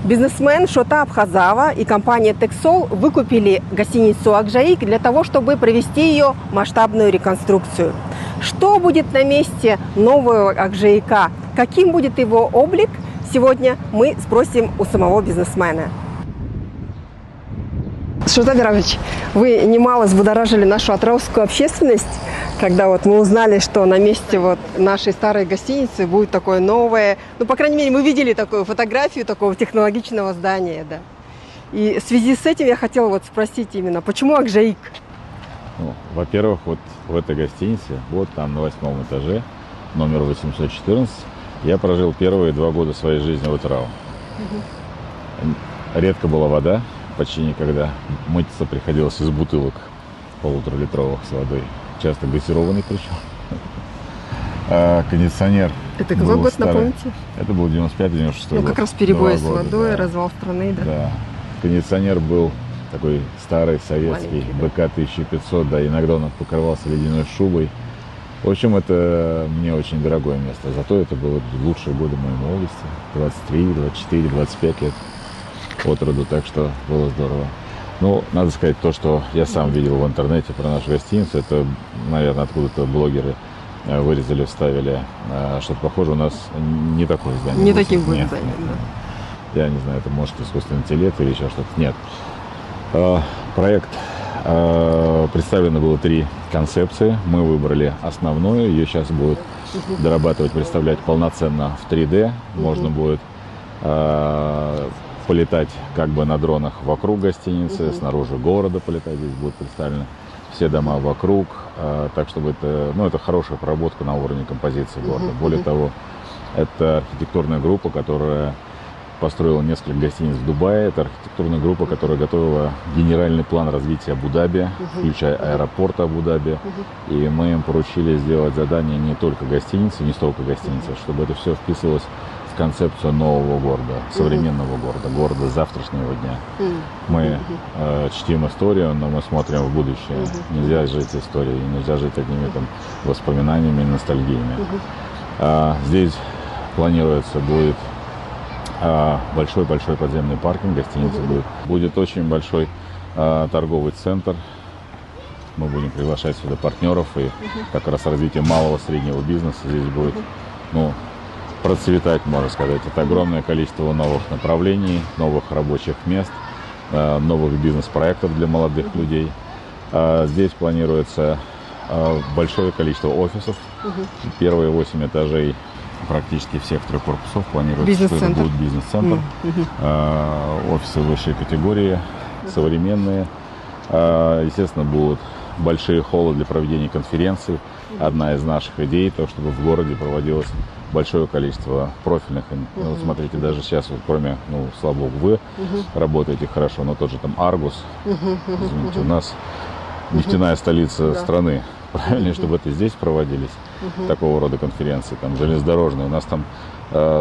Бизнесмен Шотап Хазава и компания Texol выкупили гостиницу «Акжаик» для того, чтобы провести ее масштабную реконструкцию. Что будет на месте нового «Акжаика»? Каким будет его облик? Сегодня мы спросим у самого бизнесмена. Шотап Иванович, вы немало взбудоражили нашу атыраускую общественность, когда вот мы узнали, что на месте вот нашей старой гостиницы будет такое новое, ну, по крайней мере, мы видели такую фотографию такого технологичного здания, да. И в связи с этим я хотела вот спросить именно, почему «Акжаик»? Ну, во-первых, вот в этой гостинице, вот там на 8-м этаже, номер 814, я прожил первые 2 года своей жизни в Атырау. Редко была вода, почти никогда. Мыться приходилось из бутылок 1,5-литровых с водой. Часто газированный причем. Кондиционер. Это какой год, старый. напомните? Это был 95-96 год. Ну, как раз перебои с года, водой, да. развал страны, да? Да. Кондиционер был такой старый, советский, Маленький, да. БК 1500, да, иногда он покрывался ледяной шубой. В общем, это мне очень дорогое место. Зато это были лучшие годы моей молодости. 23, 24, 25 лет от роду, так что было здорово. Ну, надо сказать, то, что я сам видел в интернете про нашу гостиницу, это, наверное, откуда-то блогеры вырезали, вставили, что-то похоже. У нас не такое здание. Не таким будет Нет, здание, нет, да. нет. Я не знаю, это может искусственный интеллект или еще что-то. Нет. Проект, представлено было 3 концепции. Мы выбрали основную. Ее сейчас будут дорабатывать, представлять полноценно в 3D. Можно будет полетать как бы на дронах вокруг гостиницы, снаружи города полетать. Здесь будут представлены все дома вокруг. Так, чтобы это, ну, это хорошая проработка на уровне композиции города. Более того, это архитектурная группа, которая построила несколько гостиниц в Дубае. Это архитектурная группа, которая готовила генеральный план развития Абу-Даби, включая аэропорт Абу-Даби. И мы им поручили сделать задание не только гостиницы, не столько гостиницы, чтобы это все вписывалось в концепцию нового города, современного города, города завтрашнего дня. Мы чтим историю, но мы смотрим в будущее. Нельзя жить историей, нельзя жить одними там воспоминаниями и ностальгиями. Здесь планируется будет большой-большой подземный паркинг, гостиница будет очень большой торговый центр. Мы будем приглашать сюда партнеров, и как раз развитие малого среднего бизнеса здесь будет, ну, процветать, можно сказать. Это огромное количество новых направлений, новых рабочих мест, новых бизнес-проектов для молодых людей. Здесь планируется большое количество офисов. Первые 8 этажей практически всех 3 корпусов планируется, что это будет бизнес-центр. Офисы высшей категории, современные. Естественно, будут большие холлы для проведения конференций. Одна из наших идей, то, чтобы в городе проводилось большое количество профильных. Ну, смотрите, даже сейчас, вот, кроме, ну, слава богу, вы работаете хорошо, но тот же там Аргус, извините, у нас нефтяная столица страны. Правильнее, чтобы это здесь проводились, такого рода конференции, там, железнодорожные. У нас там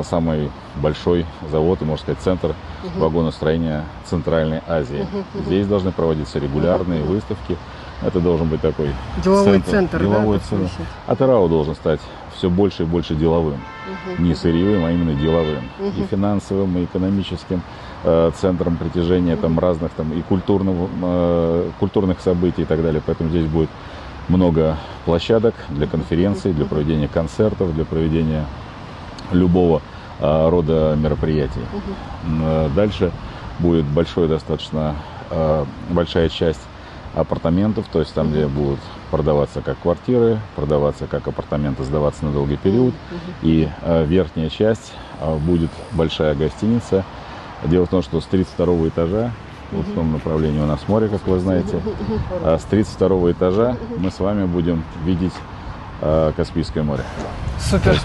самый большой завод, и, можно сказать, центр вагоностроения Центральной Азии. Здесь должны проводиться регулярные выставки. Это должен быть такой деловой центр, деловой да, центр. Атырау должен стать все больше и больше деловым. Не сырьевым, а именно деловым. И финансовым, и экономическим центром притяжения там, разных там, и культурных событий и так далее. Поэтому здесь будет много площадок для конференций, для проведения концертов, для проведения любого рода мероприятий. Дальше будет достаточно большая часть апартаментов, то есть там, где будут продаваться как квартиры, продаваться как апартаменты, сдаваться на долгий период. И верхняя часть будет большая гостиница. Дело в том, что с 32 этажа, вот в том направлении у нас море, как вы знаете, а с 32 этажа мы с вами будем видеть Каспийское море. Супер.